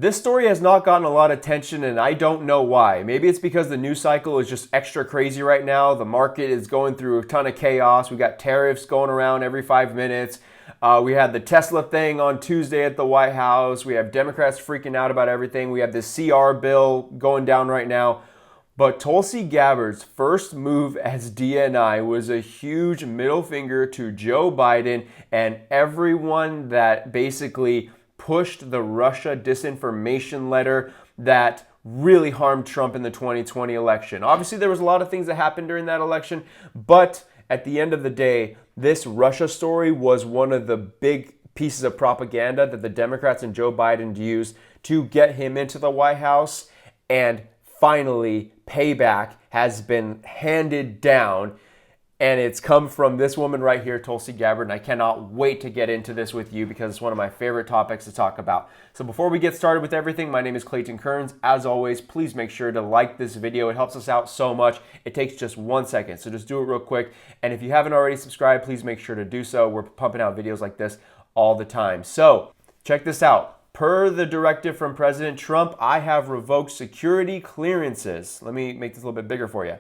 This story has not gotten a lot of attention, and I don't know why. Maybe it's because the news cycle is just extra crazy right now. The market is going through a ton of chaos. We got tariffs going around every 5 minutes. We had the Tesla thing on Tuesday at the White House. We have Democrats freaking out about everything. We have this CR bill going down right now. But Tulsi Gabbard's first move as DNI was a huge middle finger to Joe Biden and everyone that basically pushed the Russia disinformation letter that really harmed Trump in the 2020 election. Obviously, there was a lot of things that happened during that election, but at the end of the day, this Russia story was one of the big pieces of propaganda that the Democrats and Joe Biden used to get him into the White House. And finally, payback has been handed down. And it's come from this woman right here, Tulsi Gabbard, and I cannot wait to get into this with you because it's one of my favorite topics to talk about. So before we get started with everything, my name is Clayton Kearns. As always, please make sure to like this video. It helps us out so much. It takes just 1 second, so just do it real quick. And if you haven't already subscribed, please make sure to do so. We're pumping out videos like this all the time. So check this out. Per the directive from President Trump, I have revoked security clearances. Let me make this a little bit bigger for you.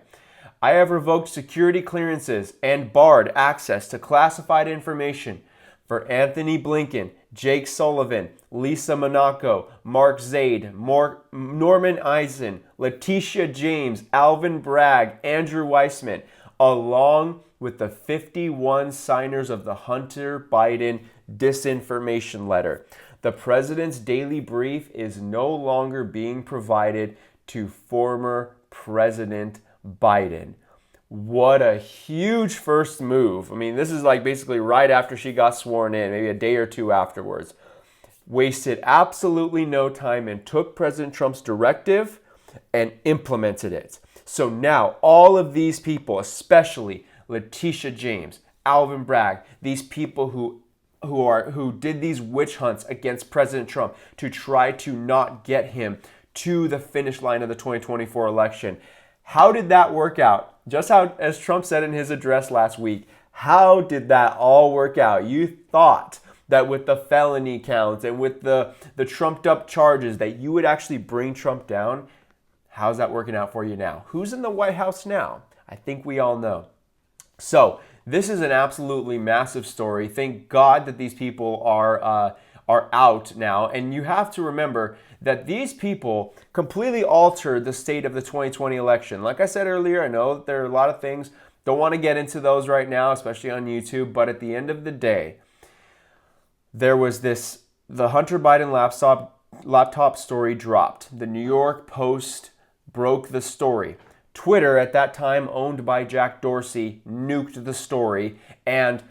I have revoked security clearances and barred access to classified information for Anthony Blinken, Jake Sullivan, Lisa Monaco, Mark Zaid, Norman Eisen, Letitia James, Alvin Bragg, Andrew Weissman, along with the 51 signers of the Hunter Biden disinformation letter. The president's daily brief is no longer being provided to former President Biden. What a huge first move. I mean, this is like basically right after she got sworn in, maybe a day or two afterwards. Wasted absolutely no time and took President Trump's directive and implemented it. So now all of these people, especially Letitia James, Alvin Bragg, these people who did these witch hunts against President Trump to try to not get him to the finish line of the 2024 election. How did that work out? Just how, as Trump said in his address last week, how did that all work out? You thought that with the felony counts and with the trumped up charges that you would actually bring Trump down. How's that working out for you now? Who's in the White House now? I think we all know. So this is an absolutely massive story. Thank God that these people are out now. And you have to remember that these people completely altered the state of the 2020 election. Like I said earlier, I know that there are a lot of things. Don't want to get into those right now, especially on YouTube. But at the end of the day, there was the Hunter Biden laptop story dropped. The New York Post broke the story. Twitter, at that time owned by Jack Dorsey, nuked the story. And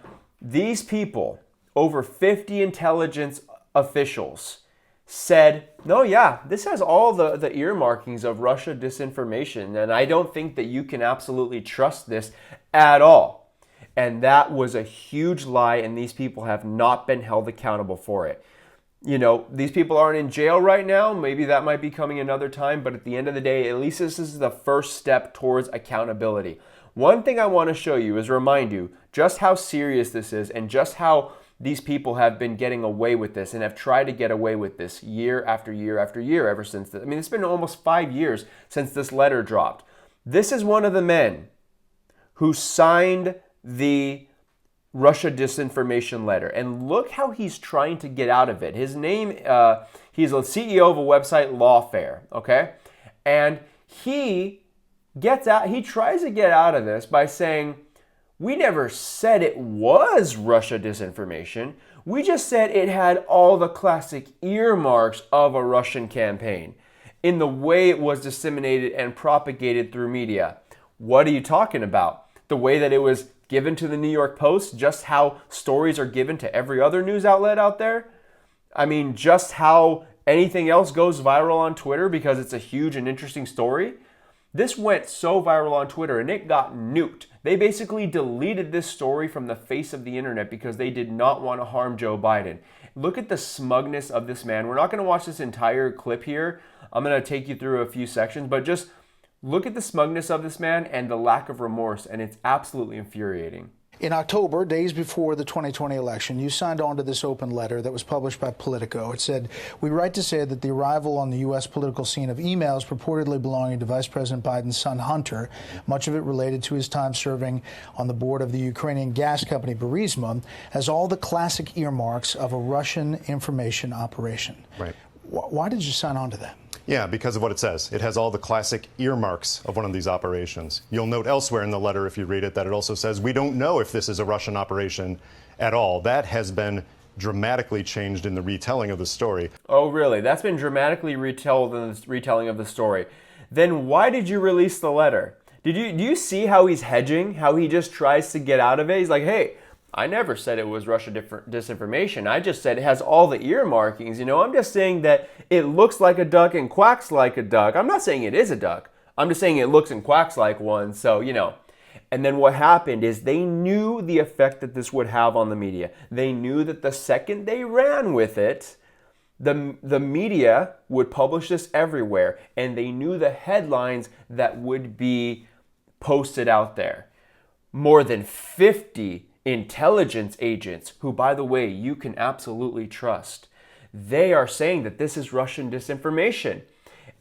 these people, over 50 intelligence officials, said, no, yeah, this has all the earmarkings of Russia disinformation, and I don't think that you can absolutely trust this at all. And that was a huge lie, and these people have not been held accountable for it. You know, these people aren't in jail right now. Maybe that might be coming another time, but at the end of the day, at least this is the first step towards accountability. One thing I want to show you is remind you just how serious this is and just how these people have been getting away with this and have tried to get away with this year after year after year ever since. I mean, it's been almost 5 years since this letter dropped. This is one of the men who signed the Russia disinformation letter. And look how he's trying to get out of it. His name, he's a CEO of a website, Lawfare, okay? And he tries to get out of this by saying, we never said it was Russia disinformation. We just said it had all the classic earmarks of a Russian campaign in the way it was disseminated and propagated through media. What are you talking about? The way that it was given to the New York Post, just how stories are given to every other news outlet out there? I mean, just how anything else goes viral on Twitter because it's a huge and interesting story? This went so viral on Twitter and it got nuked. They basically deleted this story from the face of the internet because they did not want to harm Joe Biden. Look at the smugness of this man. We're not going to watch this entire clip here. I'm going to take you through a few sections, but just look at the smugness of this man and the lack of remorse, and it's absolutely infuriating. In October, days before the 2020 election, you signed on to this open letter that was published by Politico. It said, "We write to say that the arrival on the U.S. political scene of emails purportedly belonging to Vice President Biden's son Hunter, much of it related to his time serving on the board of the Ukrainian gas company Burisma, has all the classic earmarks of a Russian information operation." Right. Why did you sign on to that? Yeah, because of what it says. It has all the classic earmarks of one of these operations. You'll note elsewhere in the letter, if you read it, that it also says we don't know if this is a Russian operation at all. That has been dramatically changed in the retelling of the story. Oh, really? That's been dramatically retold in the retelling of the story. Then why did you release the letter? Do you see how he's hedging? How he just tries to get out of it? He's like, hey, I never said it was Russia disinformation. I just said it has all the earmarkings. I'm just saying that it looks like a duck and quacks like a duck. I'm not saying it is a duck. I'm just saying it looks and quacks like one. So, And then what happened is they knew the effect that this would have on the media. They knew that the second they ran with it, the media would publish this everywhere. And they knew the headlines that would be posted out there. More than 50 intelligence agents, who, by the way, you can absolutely trust, they are saying that this is Russian disinformation.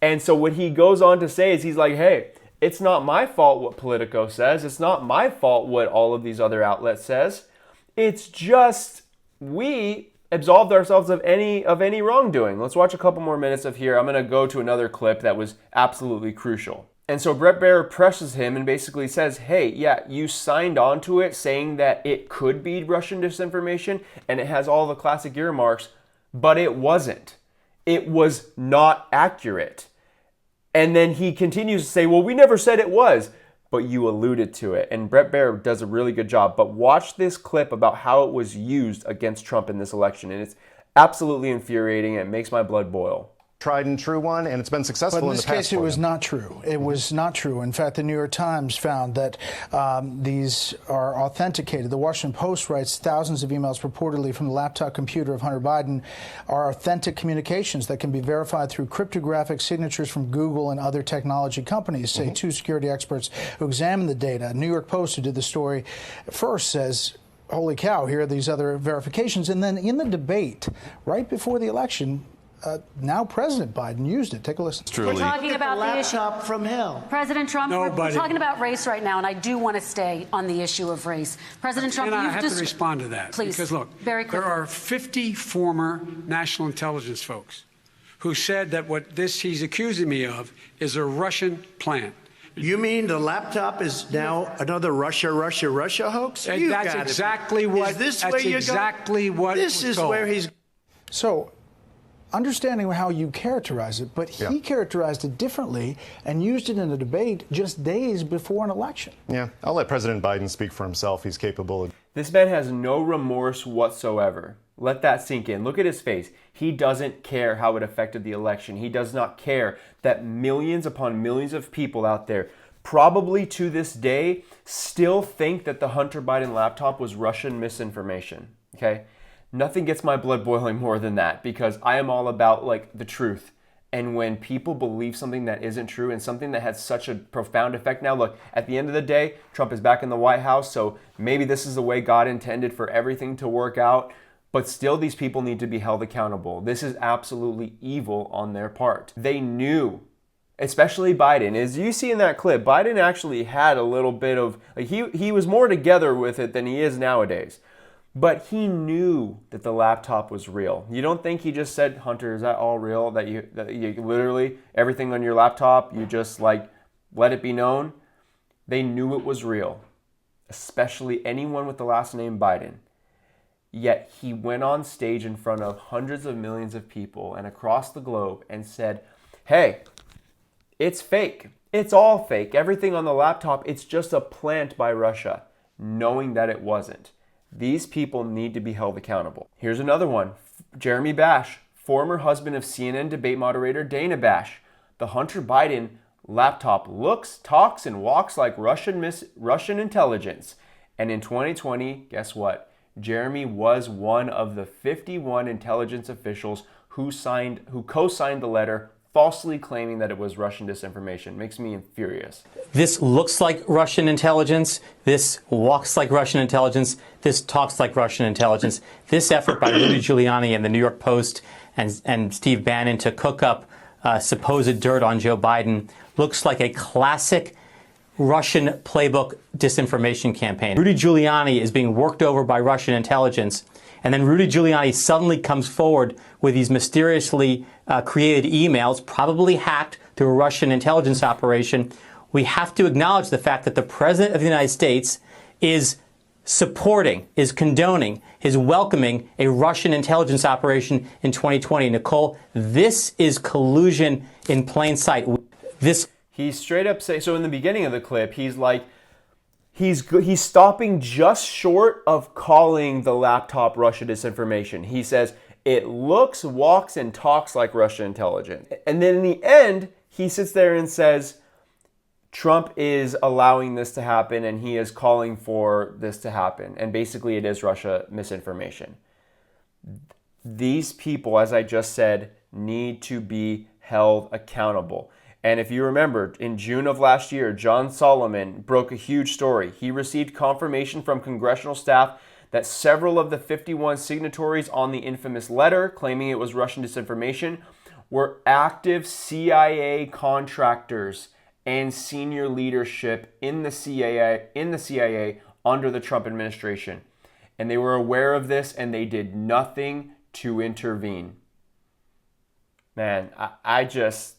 And so what he goes on to say is he's like, hey, it's not my fault what Politico says. It's not my fault what all of these other outlets says. It's just we absolved ourselves of any wrongdoing. Let's watch a couple more minutes of here. I'm going to go to another clip that was absolutely crucial. And so Bret Baier presses him and basically says, hey, yeah, you signed on to it saying that it could be Russian disinformation and it has all the classic earmarks, but it wasn't. It was not accurate. And then he continues to say, well, we never said it was, but you alluded to it. And Bret Baier does a really good job. But watch this clip about how it was used against Trump in this election. And it's absolutely infuriating. And it makes my blood boil. Tried and true one, and it's been successful in the past. But in this case, it was not true. It was not true. In fact, the New York Times found that these are authenticated. The Washington Post writes thousands of emails purportedly from the laptop computer of Hunter Biden are authentic communications that can be verified through cryptographic signatures from Google and other technology companies, say two security experts who examined the data. New York Post, who did the story first, says, holy cow, here are these other verifications. And then in the debate, right before the election, now President Biden used it. Take a listen. We're talking about the issue from hell. President Trump, we're talking about race right now, and I do want to stay on the issue of race. President Trump, I have to respond to that. Please, because look, there are 50 former national intelligence folks who said that what he's accusing me of is a Russian plan. You mean the laptop is now another Russia hoax? And that's exactly what. Is this that's where you're exactly going? what. This is told. where he's. So, understanding how you characterize it, but he characterized it differently and used it in a debate just days before an election. Yeah, I'll let President Biden speak for himself. He's capable of. This man has no remorse whatsoever. Let that sink in. Look at his face. He doesn't care how it affected the election. He does not care that millions upon millions of people out there, probably to this day, still think that the Hunter Biden laptop was Russian misinformation. Okay? Nothing gets my blood boiling more than that, because I am all about the truth. And when people believe something that isn't true and something that has such a profound effect. Now, look, at the end of the day, Trump is back in the White House, so maybe this is the way God intended for everything to work out. But still, these people need to be held accountable. This is absolutely evil on their part. They knew, especially Biden. As you see in that clip, Biden actually had a little bit of, he was more together with it than he is nowadays. But he knew that the laptop was real. You don't think he just said, Hunter, is that all real? That you literally, everything on your laptop, you just let it be known? They knew it was real, especially anyone with the last name Biden. Yet he went on stage in front of hundreds of millions of people and across the globe and said, hey, it's fake. It's all fake. Everything on the laptop, it's just a plant by Russia, knowing that it wasn't. These people need to be held accountable. Here's another one. Jeremy Bash, former husband of CNN debate moderator Dana Bash. The Hunter Biden laptop looks, talks, and walks like Russian intelligence. And in 2020, guess what? Jeremy was one of the 51 intelligence officials who co-signed the letter falsely claiming that it was Russian disinformation. It makes me furious. This looks like Russian intelligence. This walks like Russian intelligence. This talks like Russian intelligence. This effort by Rudy Giuliani and the New York Post and Steve Bannon to cook up supposed dirt on Joe Biden looks like a classic Russian playbook disinformation campaign. Rudy Giuliani is being worked over by Russian intelligence, and then Rudy Giuliani suddenly comes forward with these mysteriously created emails, probably hacked through a Russian intelligence operation. We have to acknowledge the fact that the President of the United States is supporting, is condoning, is welcoming a Russian intelligence operation in 2020. Nicole, this is collusion in plain sight. He's straight up saying, so in the beginning of the clip, he's like, he's stopping just short of calling the laptop Russia disinformation. He says, it looks, walks, and talks like Russian intelligence. And then in the end, he sits there and says, Trump is allowing this to happen and he is calling for this to happen. And basically it is Russia misinformation. These people, as I just said, need to be held accountable. And if you remember, in June of last year, John Solomon broke a huge story. He received confirmation from congressional staff that several of the 51 signatories on the infamous letter claiming it was Russian disinformation were active CIA contractors and senior leadership in the CIA under the Trump administration. And they were aware of this and they did nothing to intervene. Man, I just...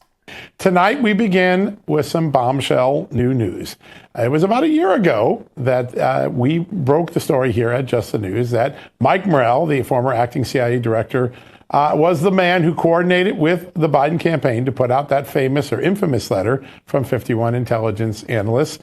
Tonight, we begin with some bombshell new news. It was about a year ago that we broke the story here at Just the News that Mike Morell, the former acting CIA director, was the man who coordinated with the Biden campaign to put out that famous or infamous letter from 51 intelligence analysts.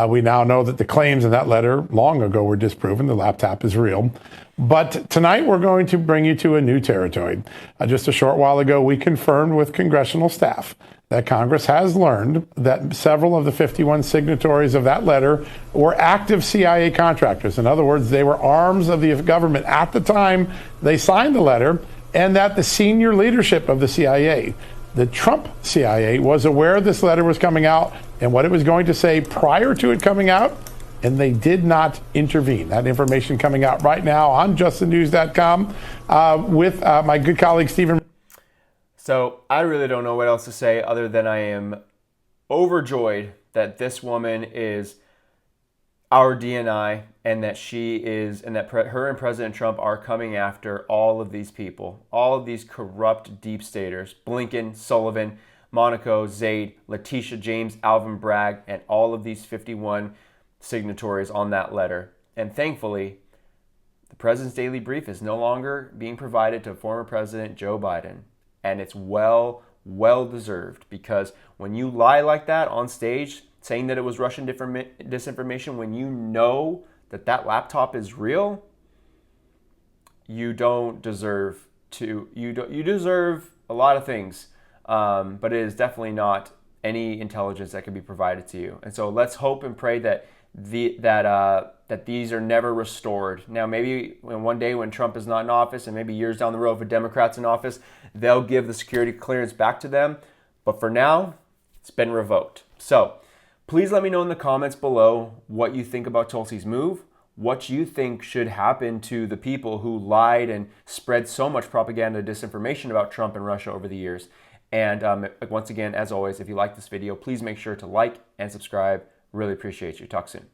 We now know that the claims in that letter long ago were disproven. The laptop is real. But tonight we're going to bring you to a new territory. Just a short while ago, we confirmed with congressional staff that Congress has learned that several of the 51 signatories of that letter were active CIA contractors. In other words, they were arms of the government at the time they signed the letter, and that the senior leadership of the CIA, the Trump CIA, was aware this letter was coming out and what it was going to say prior to it coming out, and they did not intervene. That information coming out right now on justthenews.com with my good colleague Stephen. So I really don't know what else to say other than I am overjoyed that this woman is our DNI and that she is, and that her and President Trump are coming after all of these people, all of these corrupt deep staters, Blinken, Sullivan, Monaco, Zaid, Letitia James, Alvin Bragg, and all of these 51 signatories on that letter. And thankfully, the President's Daily Brief is no longer being provided to former President Joe Biden. And it's well deserved, because when you lie like that on stage, saying that it was Russian disinformation, when you know that that laptop is real, you don't deserve to. You deserve a lot of things, but it is definitely not any intelligence that can be provided to you. And so let's hope and pray that that these are never restored. Now, maybe one day when Trump is not in office, and maybe years down the road with Democrats in office, they'll give the security clearance back to them. But for now, it's been revoked. So please let me know in the comments below what you think about Tulsi's move, what you think should happen to the people who lied and spread so much propaganda and disinformation about Trump and Russia over the years. And once again, as always, if you like this video, please make sure to like and subscribe. Really appreciate you. Talk soon.